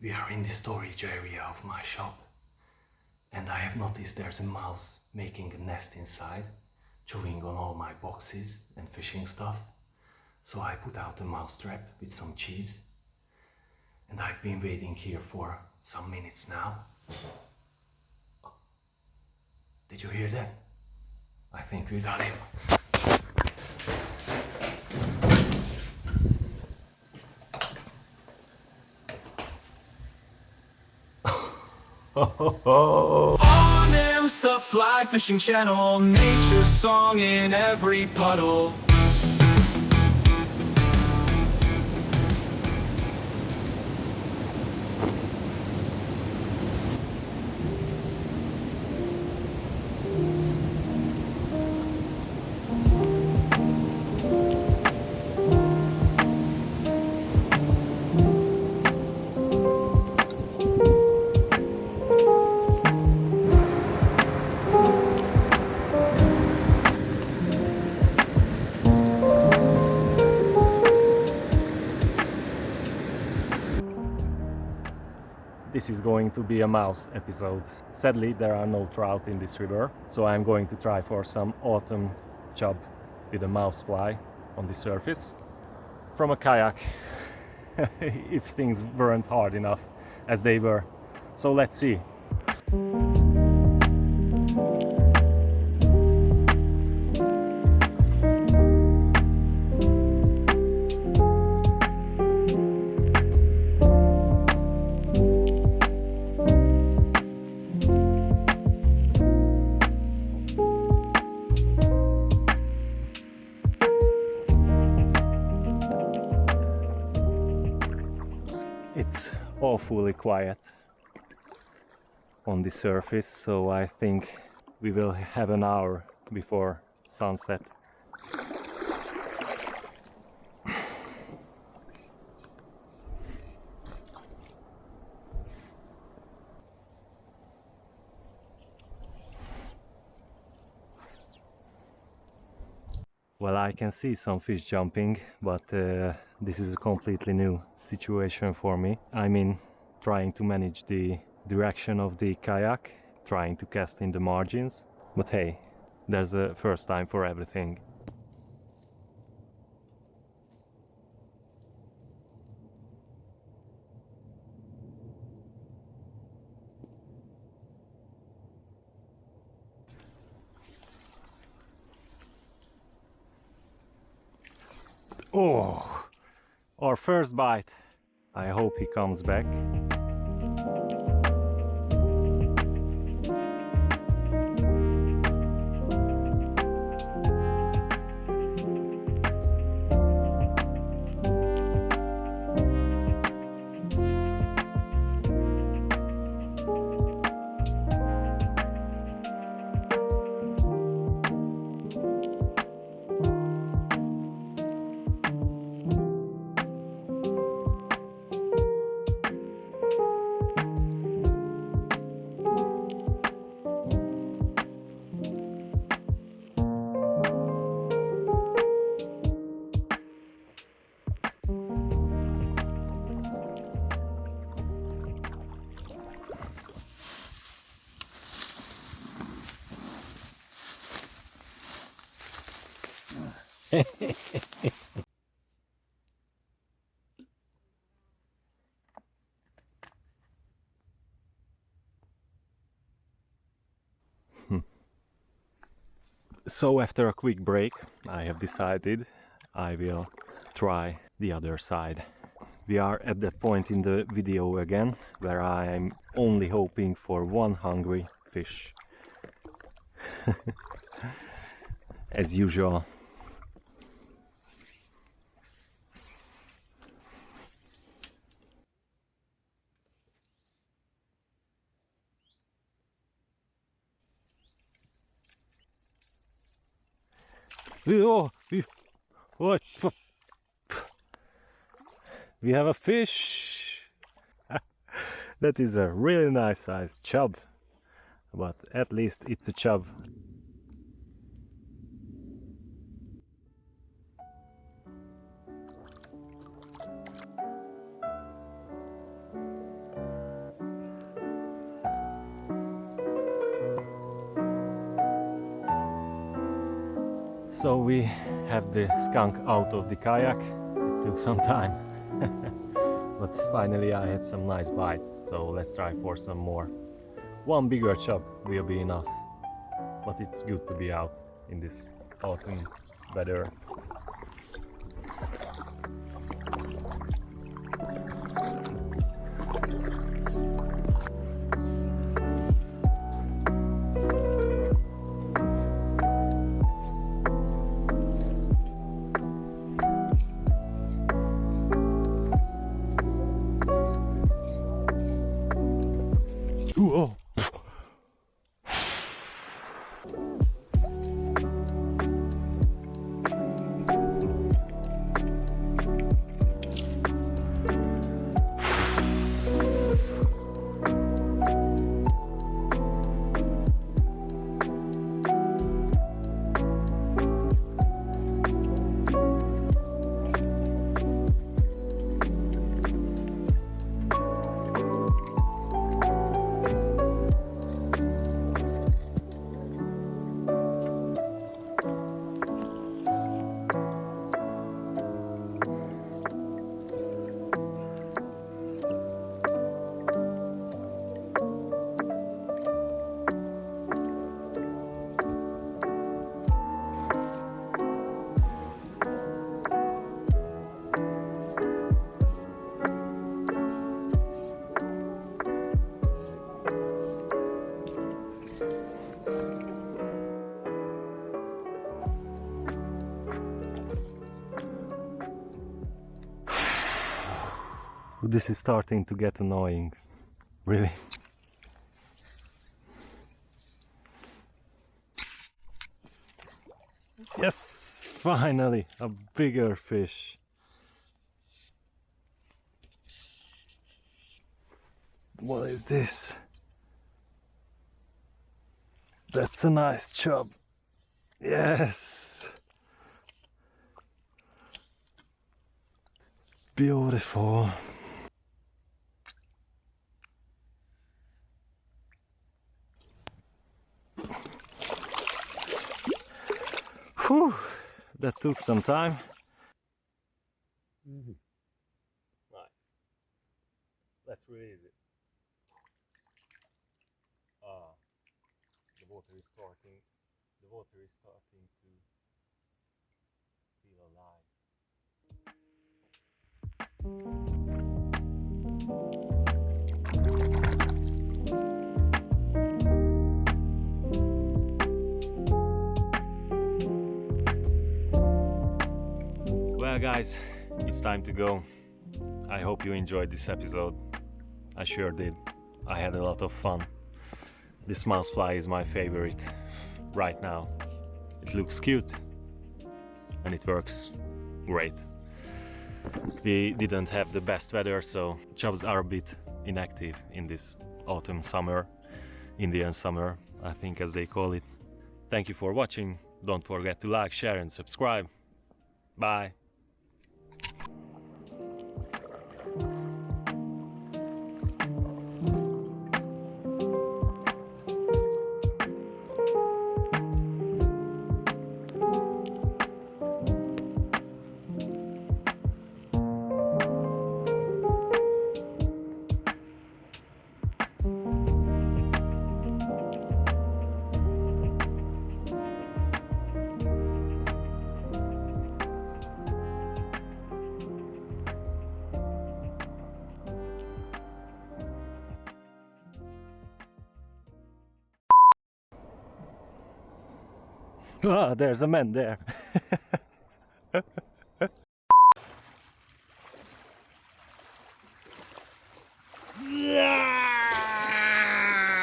We are in the storage area of my shop, and I have noticed there's a mouse making a nest inside, chewing on all my boxes and fishing stuff. So I put out a mouse trap with some cheese, and I've been waiting here for some minutes now. Did you hear that? I think we got him. On M's the fly fishing channel, nature's song in every puddle. This is going to be a mouse episode. Sadly, there are no trout in this river, so I'm going to try for some autumn chub with a mouse fly on the surface from a kayak, if things weren't hard enough as they were. So let's see. It's awfully quiet on the surface, so I think we will have an hour before sunset. Well, I can see some fish jumping, but this is a completely new situation for me. I mean, trying to manage the direction of the kayak, trying to cast in the margins, but hey, there's a first time for everything. Oh, our first bite. I hope he comes back. So after a quick break, I have decided I will try the other side. We are at that point in the video again where I'm only hoping for one hungry fish. As usual. Oh, what? We have a fish. That is a really nice sized chub, but at least it's a chub. So we have the skunk out of the kayak. It took some time. But finally I had some nice bites, so let's try for some more. One bigger chub will be enough, but it's good to be out in this autumn weather. Whoa. This is starting to get annoying, really. Yes, finally, a bigger fish. What is this? That's a nice chub. Yes. Beautiful. Whew, that took some time. Nice. That's really easy. The water is starting. The water is starting to feel alive. Well guys, it's time to go. I hope you enjoyed this episode. I sure did. I had a lot of fun. This mousefly is my favorite right now. It looks cute and it works great. We didn't have the best weather, so chubs are a bit inactive in this autumn summer, Indian summer, I think as they call it. Thank you for watching. Don't forget to like, share and subscribe. Bye. Ah, there's a man there.